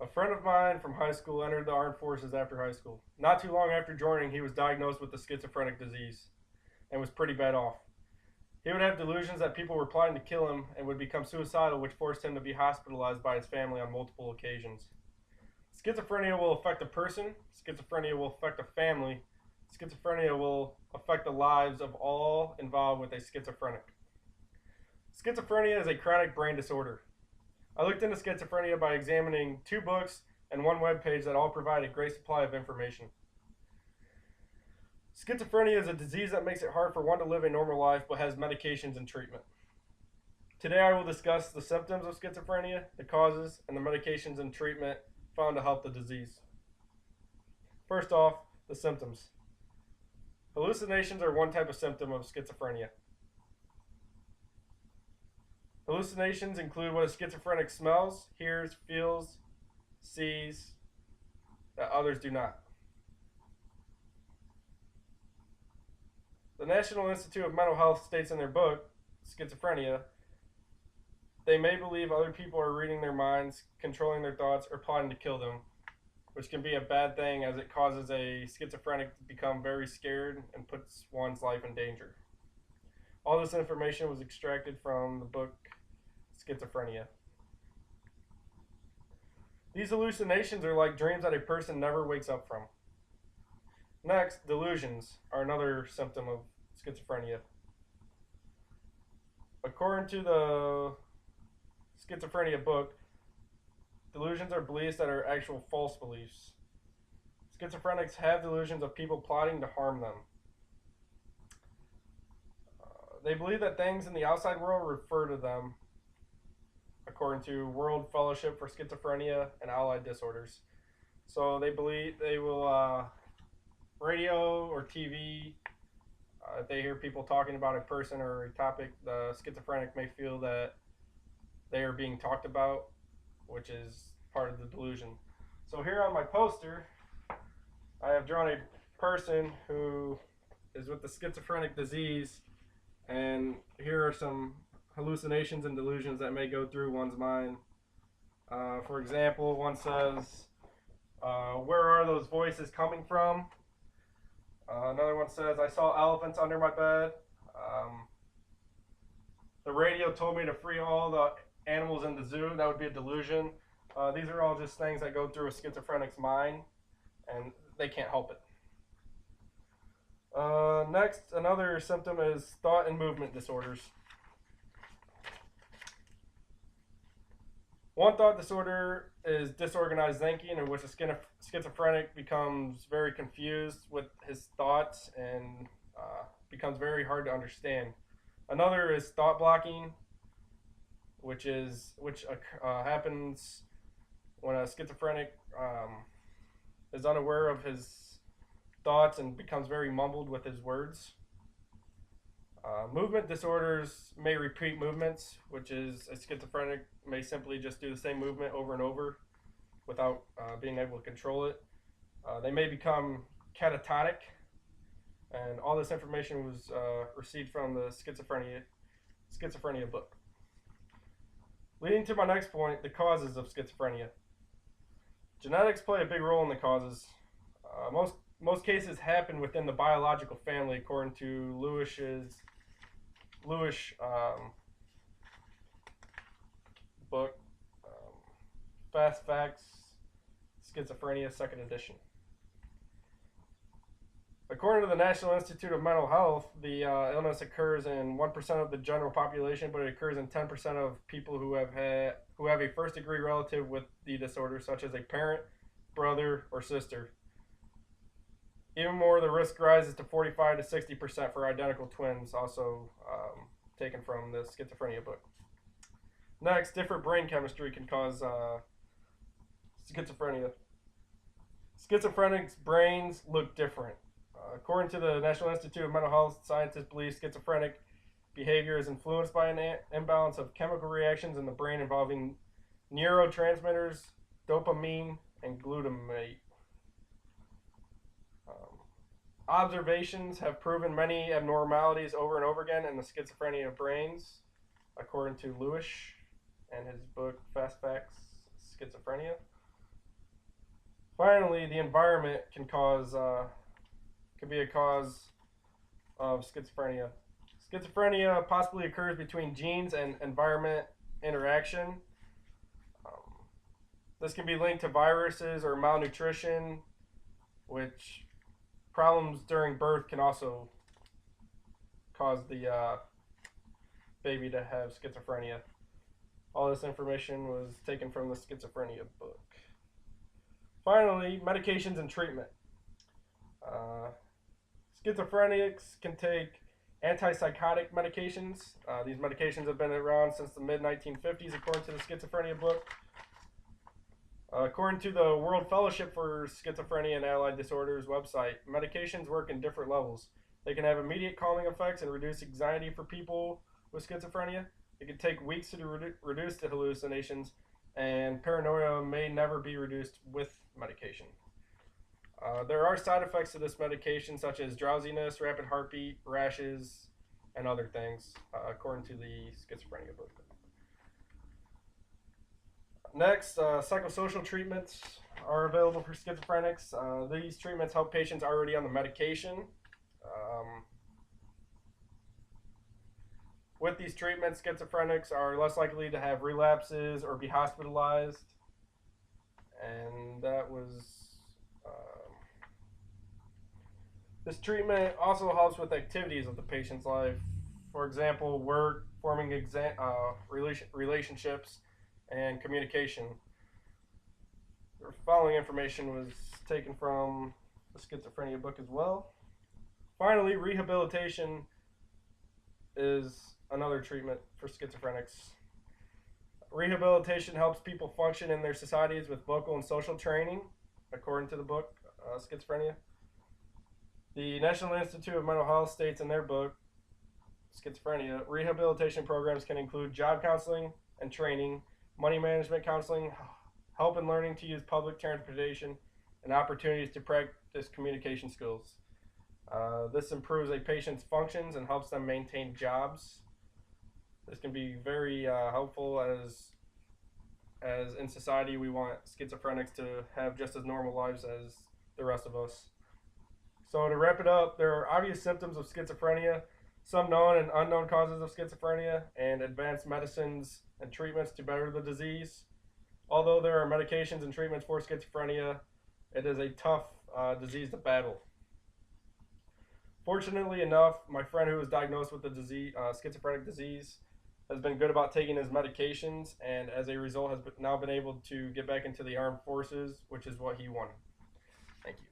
A friend of mine from high school entered the armed forces after high school. Not too long after joining, he was diagnosed with the schizophrenic disease and was pretty bad off. He would have delusions that people were plotting to kill him and would become suicidal, which forced him to be hospitalized by his family on multiple occasions. Schizophrenia will affect a person, schizophrenia will affect a family, schizophrenia will affect the lives of all involved with a schizophrenic. Schizophrenia is a chronic brain disorder. I looked into schizophrenia by examining two books and one webpage that all provide a great supply of information. Schizophrenia is a disease that makes it hard for one to live a normal life but has medications and treatment. Today I will discuss the symptoms of schizophrenia, the causes, and the medications and treatment found to help the disease. First off, the symptoms. Hallucinations are one type of symptom of schizophrenia. Hallucinations include what a schizophrenic smells, hears, feels, sees, that others do not. The National Institute of Mental Health states in their book, Schizophrenia, they may believe other people are reading their minds, controlling their thoughts, or plotting to kill them, which can be a bad thing as it causes a schizophrenic to become very scared and puts one's life in danger. All this information was extracted from the book Schizophrenia. These hallucinations are like dreams that a person never wakes up from. Next, delusions are another symptom of schizophrenia. According to the Schizophrenia book, delusions are beliefs that are actual false beliefs. Schizophrenics have delusions of people plotting to harm them. They believe that things in the outside world refer to them, according to World Fellowship for Schizophrenia and Allied Disorders. So they believe they will radio or TV. If they hear people talking about a person or a topic, the schizophrenic may feel that they are being talked about, which is part of the delusion. So here on my poster, I have drawn a person who is with the schizophrenic disease, and here are some hallucinations and delusions that may go through one's mind. For example, one says, where are those voices coming from? Another one says, I saw elephants under my bed. The radio told me to free all the animals in the zoo. That would be a delusion. These are all just things that go through a schizophrenic's mind, and they can't help it. Next, another symptom is thought and movement disorders. One thought disorder is disorganized thinking, in which a schizophrenic becomes very confused with his thoughts and becomes very hard to understand. Another is thought blocking, which happens when a schizophrenic is unaware of his thoughts and becomes very mumbled with his words. Movement disorders may repeat movements, which is a schizophrenic may simply just do the same movement over and over without being able to control it. They may become catatonic, and all this information was received from the schizophrenia book. Leading to my next point, the causes of schizophrenia. Genetics play a big role in the causes. Most cases happen within the biological family, according to Lewis book, Fast Facts, Schizophrenia, second edition. According to the National Institute of Mental Health, the illness occurs in 1% of the general population, but it occurs in 10% of people who have a first-degree relative with the disorder, such as a parent, brother, or sister. Even more, the risk rises to 45 to 60% for identical twins, also taken from the Schizophrenia book. Next, different brain chemistry can cause schizophrenia. Schizophrenics' brains look different. According to the National Institute of Mental Health, scientists believe schizophrenic behavior is influenced by an imbalance of chemical reactions in the brain involving neurotransmitters, dopamine, and glutamate. Observations have proven many abnormalities over and over again in the schizophrenia brains, according to Lewis and his book Fast Facts, Schizophrenia. Finally, the environment can be a cause of schizophrenia. Schizophrenia possibly occurs between genes and environment interaction. Um, this can be linked to viruses or malnutrition, which problems during birth can also cause the baby to have schizophrenia. All this information was taken from the schizophrenia book. Finally, medications and treatment. Uh, Schizophrenics can take antipsychotic medications. These medications have been around since the mid 1950s, according to the schizophrenia book. According to the World Fellowship for Schizophrenia and Allied Disorders website, medications work in different levels. They can have immediate calming effects and reduce anxiety for people with schizophrenia. It can take weeks to reduce the hallucinations, and paranoia may never be reduced with medication. There are side effects to this medication, such as drowsiness, rapid heartbeat, rashes, and other things, according to the schizophrenia book. Next, psychosocial treatments are available for schizophrenics. These treatments help patients already on the medication. With these treatments, schizophrenics are less likely to have relapses or be hospitalized. And that was. This treatment also helps with activities of the patient's life. For example, work, forming relationships, and communication. The following information was taken from the schizophrenia book as well. Finally, rehabilitation is another treatment for schizophrenics. Rehabilitation helps people function in their societies with vocal and social training, according to the book, Schizophrenia. The National Institute of Mental Health states in their book, Schizophrenia, rehabilitation programs can include job counseling and training, money management counseling, help in learning to use public transportation, and opportunities to practice communication skills. This improves a patient's functions and helps them maintain jobs. This can be very helpful as in society we want schizophrenics to have just as normal lives as the rest of us. So to wrap it up, there are obvious symptoms of schizophrenia, some known and unknown causes of schizophrenia, and advanced medicines and treatments to better the disease. Although there are medications and treatments for schizophrenia, it is a tough disease to battle. Fortunately enough, my friend who was diagnosed with the disease, schizophrenic disease, has been good about taking his medications, and as a result has now been able to get back into the armed forces, which is what he wanted. Thank you.